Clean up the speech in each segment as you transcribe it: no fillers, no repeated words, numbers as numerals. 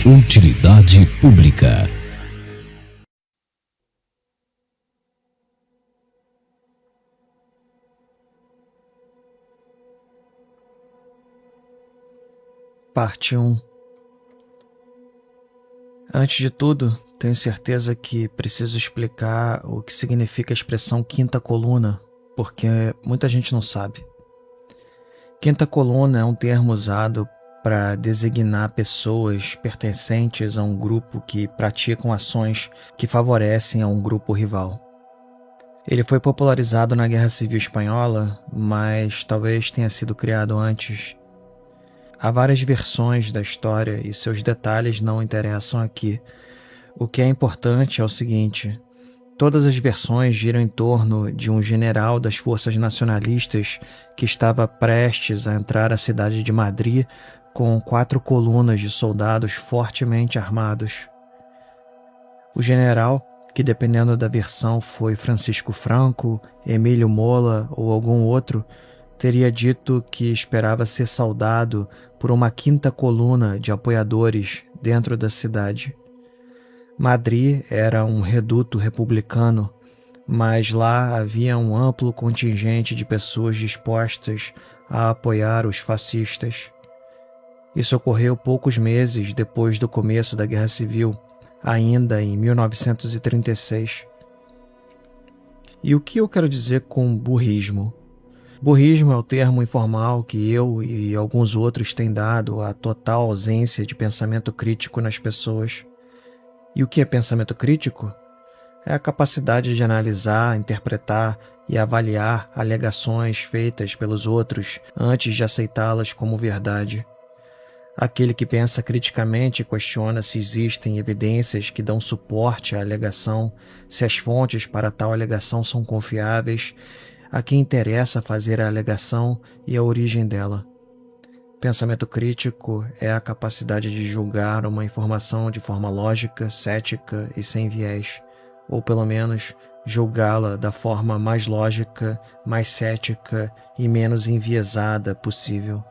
Utilidade pública. Parte 1. Antes de tudo, tenho certeza que preciso explicar o que significa a expressão quinta coluna, porque muita gente não sabe. Quinta coluna é um termo usado para designar pessoas pertencentes a um grupo que praticam ações que favorecem a um grupo rival. Ele foi popularizado na Guerra Civil Espanhola, mas talvez tenha sido criado antes. Há várias versões da história e seus detalhes não interessam aqui. O que é importante é o seguinte: todas as versões giram em torno de um general das forças nacionalistas que estava prestes a entrar à cidade de Madrid com 4 colunas de soldados fortemente armados. O general, que dependendo da versão foi Francisco Franco, Emílio Mola ou algum outro, teria dito que esperava ser saudado por uma quinta coluna de apoiadores dentro da cidade. Madrid era um reduto republicano, mas lá havia um amplo contingente de pessoas dispostas a apoiar os fascistas. Isso ocorreu poucos meses depois do começo da Guerra Civil, ainda em 1936. E o que eu quero dizer com burrismo? Burrismo é o termo informal que eu e alguns outros têm dado à total ausência de pensamento crítico nas pessoas. E o que é pensamento crítico? É a capacidade de analisar, interpretar e avaliar alegações feitas pelos outros antes de aceitá-las como verdade. Aquele que pensa criticamente questiona se existem evidências que dão suporte à alegação, se as fontes para tal alegação são confiáveis, a quem interessa fazer a alegação e a origem dela. Pensamento crítico é a capacidade de julgar uma informação de forma lógica, cética e sem viés, ou pelo menos julgá-la da forma mais lógica, mais cética e menos enviesada possível.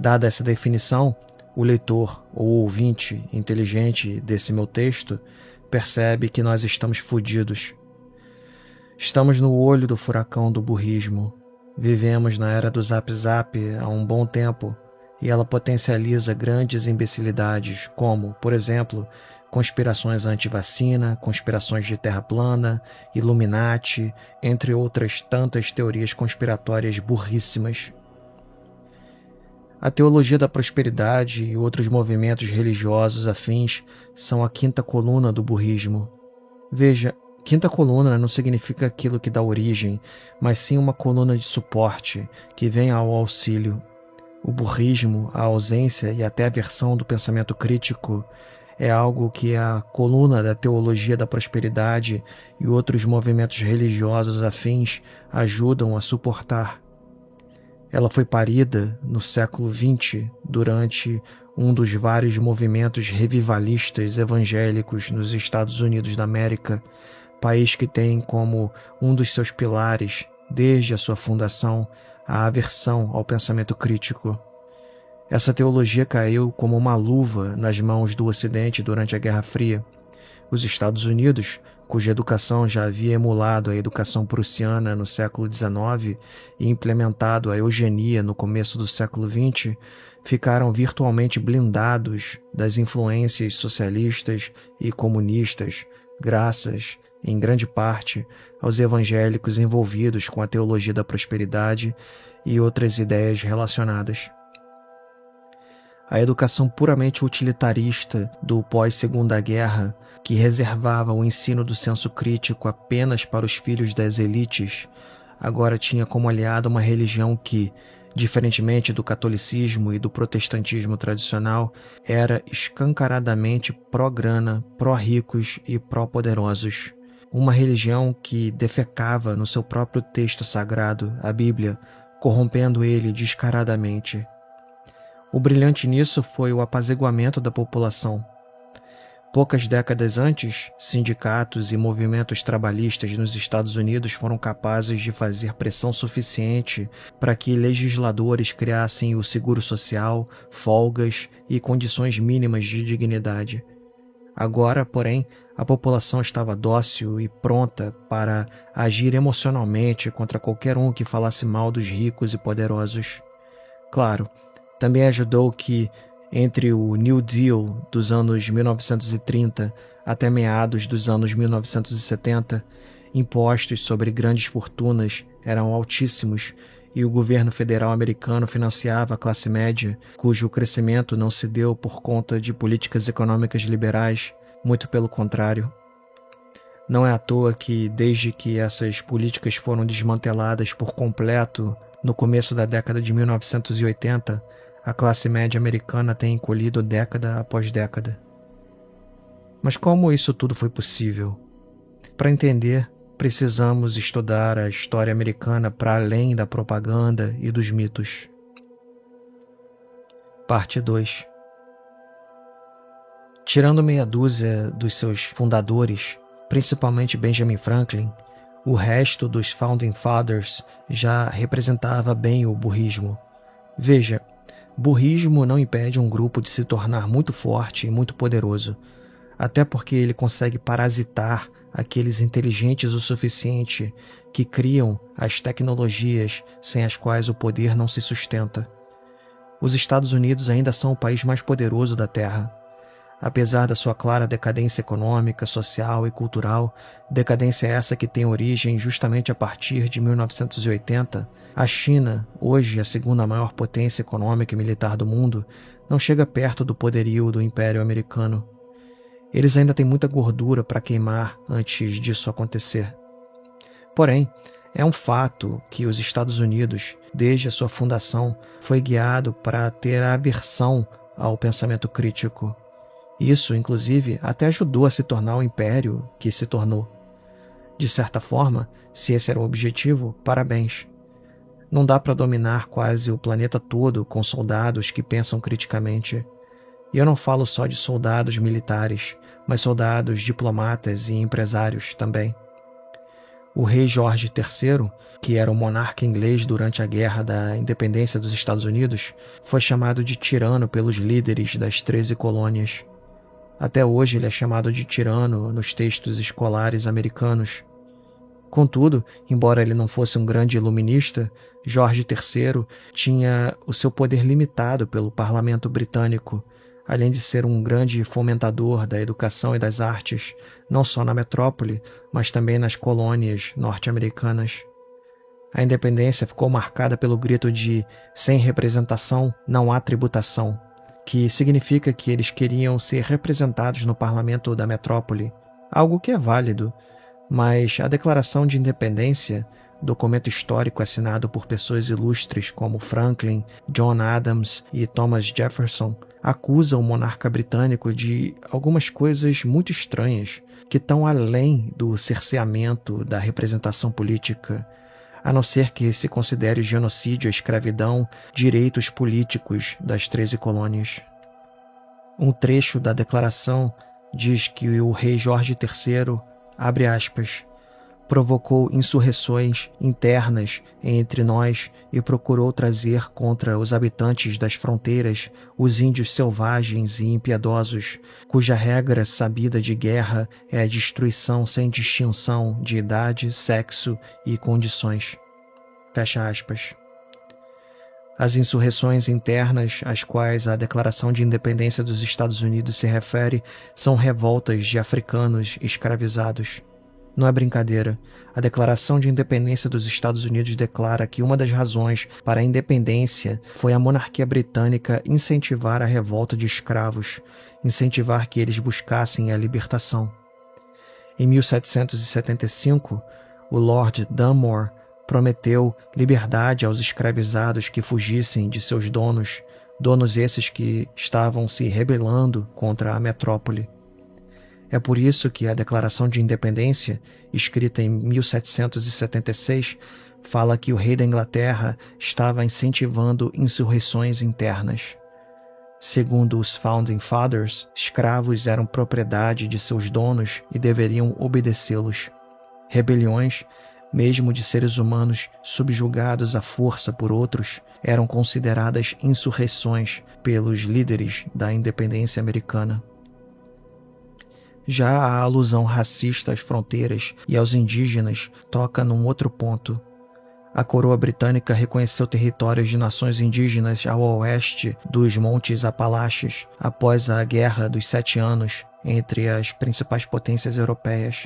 Dada essa definição, o leitor ou ouvinte inteligente desse meu texto percebe que nós estamos fodidos. Estamos no olho do furacão do burrismo. Vivemos na era do zap-zap há um bom tempo e ela potencializa grandes imbecilidades como, por exemplo, conspirações anti-vacina, conspirações de terra plana, Illuminati, entre outras tantas teorias conspiratórias burríssimas. A teologia da prosperidade e outros movimentos religiosos afins são a quinta coluna do burrismo. Veja, quinta coluna não significa aquilo que dá origem, mas sim uma coluna de suporte que vem ao auxílio. O burrismo, a ausência e até a aversão do pensamento crítico é algo que a coluna da teologia da prosperidade e outros movimentos religiosos afins ajudam a suportar. Ela foi parida no século XX durante um dos vários movimentos revivalistas evangélicos nos Estados Unidos da América, país que tem como um dos seus pilares, desde a sua fundação, a aversão ao pensamento crítico. Essa teologia caiu como uma luva nas mãos do Ocidente durante a Guerra Fria. Os Estados Unidos, cuja educação já havia emulado a educação prussiana no século XIX e implementado a eugenia no começo do século XX, ficaram virtualmente blindados das influências socialistas e comunistas, graças, em grande parte, aos evangélicos envolvidos com a teologia da prosperidade e outras ideias relacionadas. A educação puramente utilitarista do pós-Segunda Guerra, que reservava o ensino do senso crítico apenas para os filhos das elites, agora tinha como aliada uma religião que, diferentemente do catolicismo e do protestantismo tradicional, era escancaradamente pró-grana, pró-ricos e pró-poderosos. Uma religião que defecava no seu próprio texto sagrado, a Bíblia, corrompendo ele descaradamente. O brilhante nisso foi o apaziguamento da população. Poucas décadas antes, sindicatos e movimentos trabalhistas nos Estados Unidos foram capazes de fazer pressão suficiente para que legisladores criassem o seguro social, folgas e condições mínimas de dignidade. Agora, porém, a população estava dócil e pronta para agir emocionalmente contra qualquer um que falasse mal dos ricos e poderosos. Claro, também ajudou que, entre o New Deal dos anos 1930 até meados dos anos 1970, impostos sobre grandes fortunas eram altíssimos e o governo federal americano financiava a classe média, cujo crescimento não se deu por conta de políticas econômicas liberais, muito pelo contrário. Não é à toa que, desde que essas políticas foram desmanteladas por completo no começo da década de 1980, a classe média americana tem encolhido década após década. Mas como isso tudo foi possível? Para entender, precisamos estudar a história americana para além da propaganda e dos mitos. Parte 2. Tirando meia dúzia dos seus fundadores, principalmente Benjamin Franklin, o resto dos Founding Fathers já representava bem o burrismo. Veja, burrismo não impede um grupo de se tornar muito forte e muito poderoso, até porque ele consegue parasitar aqueles inteligentes o suficiente que criam as tecnologias sem as quais o poder não se sustenta. Os Estados Unidos ainda são o país mais poderoso da Terra. Apesar da sua clara decadência econômica, social e cultural, decadência essa que tem origem justamente a partir de 1980, a China, hoje a segunda maior potência econômica e militar do mundo, não chega perto do poderio do Império Americano. Eles ainda têm muita gordura para queimar antes disso acontecer. Porém, é um fato que os Estados Unidos, desde a sua fundação, foi guiado para ter aversão ao pensamento crítico. Isso, inclusive, até ajudou a se tornar o império que se tornou. De certa forma, se esse era o objetivo, parabéns. Não dá para dominar quase o planeta todo com soldados que pensam criticamente. E eu não falo só de soldados militares, mas soldados, diplomatas e empresários também. O rei Jorge III, que era o monarca inglês durante a Guerra da Independência dos Estados Unidos, foi chamado de tirano pelos líderes das 13 colônias. Até hoje ele é chamado de tirano nos textos escolares americanos. Contudo, embora ele não fosse um grande iluminista, Jorge III tinha o seu poder limitado pelo parlamento britânico, além de ser um grande fomentador da educação e das artes, não só na metrópole, mas também nas colônias norte-americanas. A independência ficou marcada pelo grito de "sem representação não há tributação", que significa que eles queriam ser representados no parlamento da metrópole, algo que é válido, mas a Declaração de Independência, documento histórico assinado por pessoas ilustres como Franklin, John Adams e Thomas Jefferson, acusa o monarca britânico de algumas coisas muito estranhas que estão além do cerceamento da representação política, a não ser que se considere o genocídio, a escravidão, direitos políticos das 13 colônias. Um trecho da declaração diz que o rei Jorge III, abre aspas, provocou insurreições internas entre nós e procurou trazer contra os habitantes das fronteiras os índios selvagens e impiedosos, cuja regra sabida de guerra é a destruição sem distinção de idade, sexo e condições. Fecha aspas. As insurreições internas às quais a Declaração de Independência dos Estados Unidos se refere são revoltas de africanos escravizados. Não é brincadeira. A Declaração de Independência dos Estados Unidos declara que uma das razões para a independência foi a monarquia britânica incentivar a revolta de escravos, incentivar que eles buscassem a libertação. Em 1775, o Lord Dunmore prometeu liberdade aos escravizados que fugissem de seus donos, donos esses que estavam se rebelando contra a metrópole. É por isso que a Declaração de Independência, escrita em 1776, fala que o rei da Inglaterra estava incentivando insurreições internas. Segundo os Founding Fathers, escravos eram propriedade de seus donos e deveriam obedecê-los. Rebeliões, mesmo de seres humanos subjugados à força por outros, eram consideradas insurreições pelos líderes da independência americana. Já a alusão racista às fronteiras e aos indígenas toca num outro ponto. A coroa britânica reconheceu territórios de nações indígenas ao oeste dos Montes Apalaches após a Guerra dos 7 Anos entre as principais potências europeias.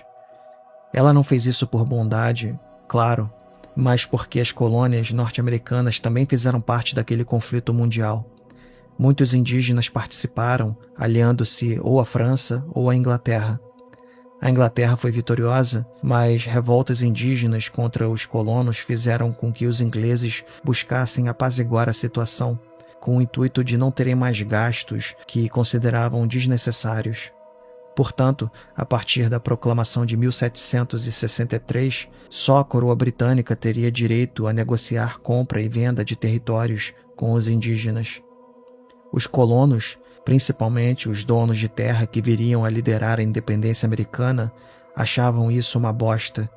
Ela não fez isso por bondade, claro, mas porque as colônias norte-americanas também fizeram parte daquele conflito mundial. Muitos indígenas participaram, aliando-se ou à França ou à Inglaterra. A Inglaterra foi vitoriosa, mas revoltas indígenas contra os colonos fizeram com que os ingleses buscassem apaziguar a situação, com o intuito de não terem mais gastos que consideravam desnecessários. Portanto, a partir da proclamação de 1763, só a coroa britânica teria direito a negociar compra e venda de territórios com os indígenas. Os colonos, principalmente os donos de terra que viriam a liderar a independência americana, achavam isso uma bosta.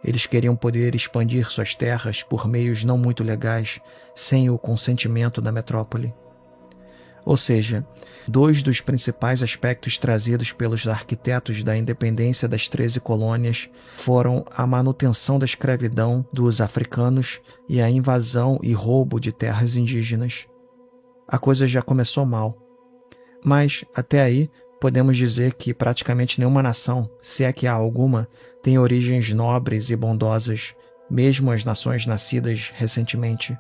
Eles queriam poder expandir suas terras por meios não muito legais, sem o consentimento da metrópole. Ou seja, dois dos principais aspectos trazidos pelos arquitetos da independência das 13 colônias foram a manutenção da escravidão dos africanos e a invasão e roubo de terras indígenas. A coisa já começou mal. Mas, até aí, podemos dizer que praticamente nenhuma nação, se é que há alguma, tem origens nobres e bondosas, mesmo as nações nascidas recentemente.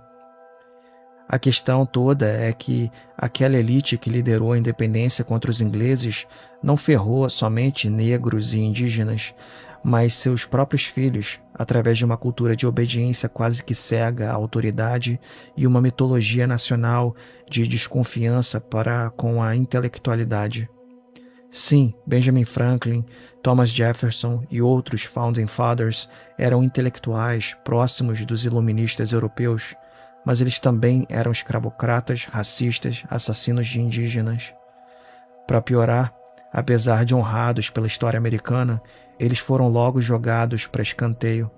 A questão toda é que aquela elite que liderou a independência contra os ingleses não ferrou somente negros e indígenas, mas seus próprios filhos, através de uma cultura de obediência quase que cega à autoridade e uma mitologia nacional de desconfiança para com a intelectualidade. Sim, Benjamin Franklin, Thomas Jefferson e outros Founding Fathers eram intelectuais próximos dos iluministas europeus, mas eles também eram escravocratas, racistas, assassinos de indígenas. Para piorar, apesar de honrados pela história americana, eles foram logo jogados para escanteio.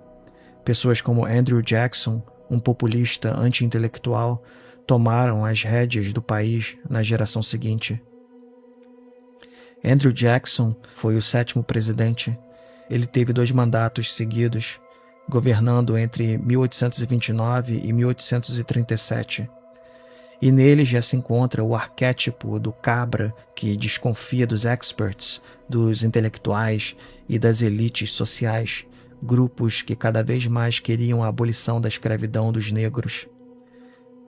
Pessoas como Andrew Jackson, um populista anti-intelectual, tomaram as rédeas do país na geração seguinte. Andrew Jackson foi o 7º presidente. Ele teve 2 mandatos seguidos, governando entre 1829 e 1837. E nele já se encontra o arquétipo do cabra que desconfia dos experts, dos intelectuais e das elites sociais, grupos que cada vez mais queriam a abolição da escravidão dos negros.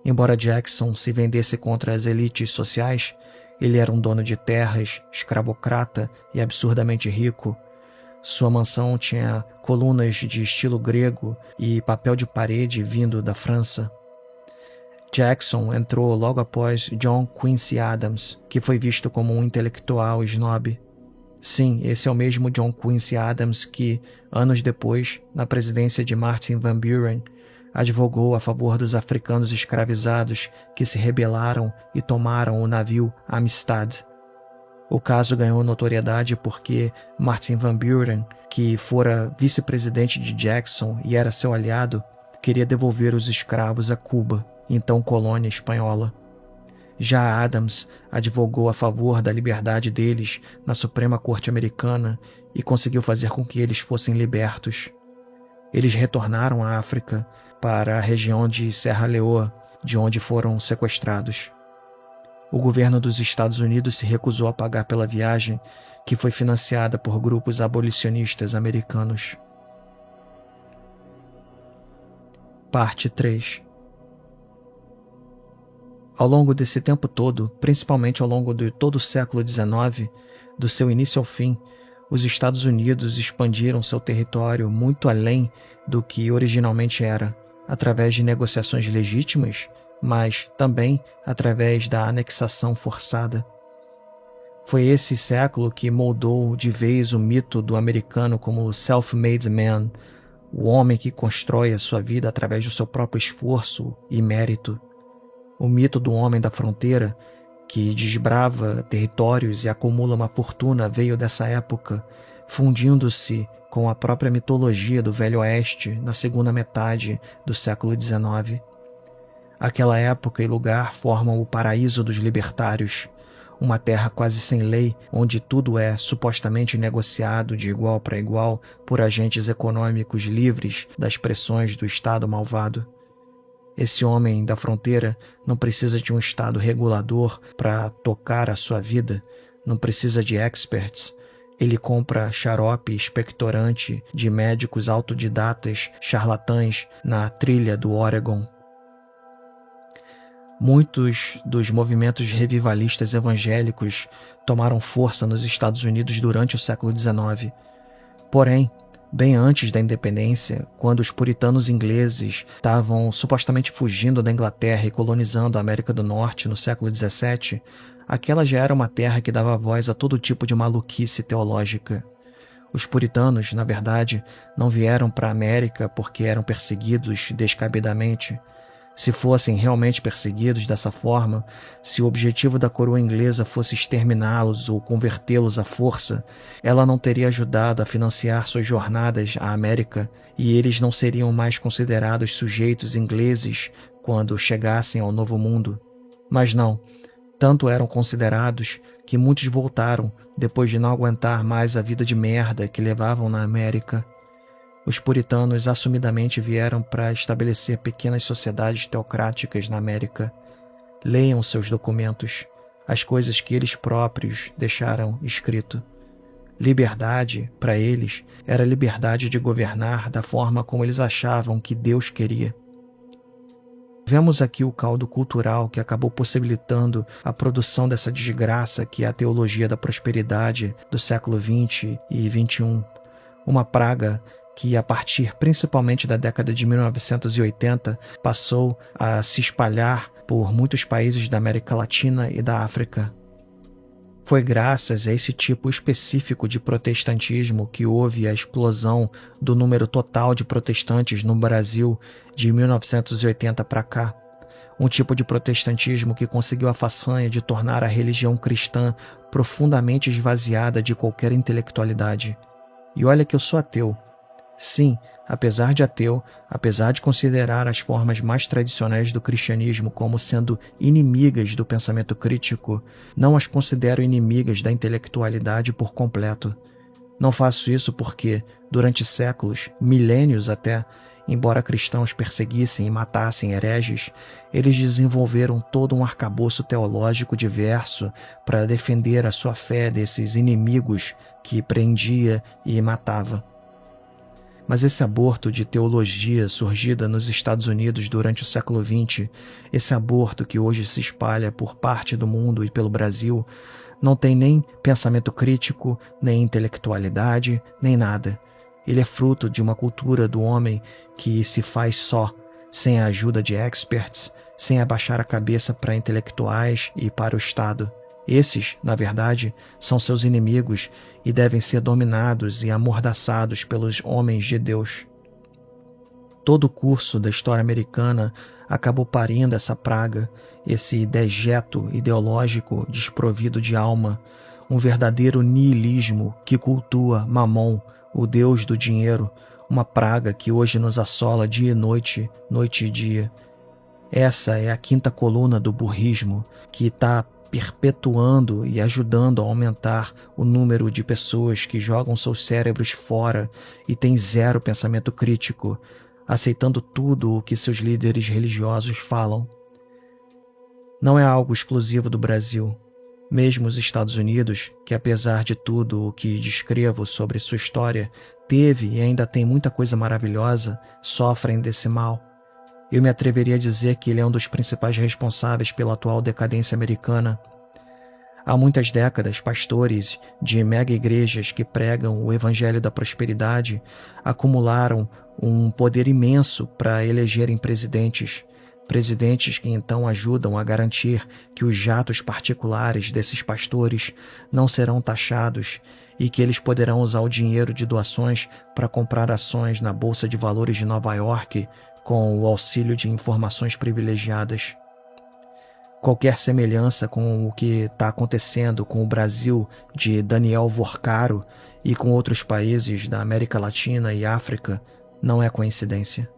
Embora Jackson se vendesse contra as elites sociais, ele era um dono de terras, escravocrata e absurdamente rico. Sua mansão tinha colunas de estilo grego e papel de parede vindo da França. Jackson entrou logo após John Quincy Adams, que foi visto como um intelectual snob. Sim, esse é o mesmo John Quincy Adams que, anos depois, na presidência de Martin Van Buren, advogou a favor dos africanos escravizados que se rebelaram e tomaram o navio Amistad. O caso ganhou notoriedade porque Martin Van Buren, que fora vice-presidente de Jackson e era seu aliado, queria devolver os escravos a Cuba, então colônia espanhola. Já Adams advogou a favor da liberdade deles na Suprema Corte Americana e conseguiu fazer com que eles fossem libertos. Eles retornaram à África, para a região de Serra Leoa, de onde foram sequestrados. O governo dos Estados Unidos se recusou a pagar pela viagem, que foi financiada por grupos abolicionistas americanos. Parte 3. Ao longo desse tempo todo, principalmente ao longo de todo o século XIX, do seu início ao fim, os Estados Unidos expandiram seu território muito além do que originalmente era, através de negociações legítimas, mas também através da anexação forçada. Foi esse século que moldou de vez o mito do americano como self-made man, o homem que constrói a sua vida através do seu próprio esforço e mérito. O mito do homem da fronteira, que desbrava territórios e acumula uma fortuna, veio dessa época, fundindo-se com a própria mitologia do Velho Oeste na segunda metade do século XIX. Aquela época e lugar formam o paraíso dos libertários, uma terra quase sem lei, onde tudo é supostamente negociado de igual para igual por agentes econômicos livres das pressões do Estado malvado. Esse homem da fronteira não precisa de um Estado regulador para tocar a sua vida, não precisa de experts. Ele compra xarope expectorante de médicos autodidatas charlatães na trilha do Oregon. Muitos dos movimentos revivalistas evangélicos tomaram força nos Estados Unidos durante o século XIX. Porém, bem antes da independência, quando os puritanos ingleses estavam supostamente fugindo da Inglaterra e colonizando a América do Norte no século XVII, aquela já era uma terra que dava voz a todo tipo de maluquice teológica. Os puritanos, na verdade, não vieram para a América porque eram perseguidos descabidamente. Se fossem realmente perseguidos dessa forma, se o objetivo da coroa inglesa fosse exterminá-los ou convertê-los à força, ela não teria ajudado a financiar suas jornadas à América e eles não seriam mais considerados sujeitos ingleses quando chegassem ao Novo Mundo. Mas não, tanto eram considerados que muitos voltaram depois de não aguentar mais a vida de merda que levavam na América. Os puritanos assumidamente vieram para estabelecer pequenas sociedades teocráticas na América. Leiam seus documentos, as coisas que eles próprios deixaram escrito. Liberdade, para eles, era liberdade de governar da forma como eles achavam que Deus queria. Vemos aqui o caldo cultural que acabou possibilitando a produção dessa desgraça que é a teologia da prosperidade do século XX e XXI, uma praga que, a partir principalmente da década de 1980, passou a se espalhar por muitos países da América Latina e da África. Foi graças a esse tipo específico de protestantismo que houve a explosão do número total de protestantes no Brasil de 1980 para cá. Um tipo de protestantismo que conseguiu a façanha de tornar a religião cristã profundamente esvaziada de qualquer intelectualidade. E olha que eu sou ateu. Sim, apesar de ateu, apesar de considerar as formas mais tradicionais do cristianismo como sendo inimigas do pensamento crítico, não as considero inimigas da intelectualidade por completo. Não faço isso porque, durante séculos, milênios até, embora cristãos perseguissem e matassem hereges, eles desenvolveram todo um arcabouço teológico diverso para defender a sua fé desses inimigos que prendia e matava. Mas esse aborto de teologia surgida nos Estados Unidos durante o século XX, esse aborto que hoje se espalha por parte do mundo e pelo Brasil, não tem nem pensamento crítico, nem intelectualidade, nem nada. Ele é fruto de uma cultura do homem que se faz só, sem a ajuda de experts, sem abaixar a cabeça para intelectuais e para o Estado. Esses, na verdade, são seus inimigos e devem ser dominados e amordaçados pelos homens de Deus. Todo o curso da história americana acabou parindo essa praga, esse dejeto ideológico desprovido de alma, um verdadeiro niilismo que cultua Mamon, o deus do dinheiro, uma praga que hoje nos assola dia e noite, noite e dia. Essa é a quinta coluna do burrismo, que está perpetuando e ajudando a aumentar o número de pessoas que jogam seus cérebros fora e têm zero pensamento crítico, aceitando tudo o que seus líderes religiosos falam. Não é algo exclusivo do Brasil. Mesmo os Estados Unidos, que apesar de tudo o que descrevo sobre sua história, teve e ainda tem muita coisa maravilhosa, sofrem desse mal. Eu me atreveria a dizer que ele é um dos principais responsáveis pela atual decadência americana. Há muitas décadas, pastores de mega-igrejas que pregam o evangelho da prosperidade acumularam um poder imenso para elegerem presidentes que então ajudam a garantir que os jatos particulares desses pastores não serão taxados e que eles poderão usar o dinheiro de doações para comprar ações na Bolsa de Valores de Nova York com o auxílio de informações privilegiadas. Qualquer semelhança com o que está acontecendo com o Brasil de Daniel Vorcaro e com outros países da América Latina e África não é coincidência.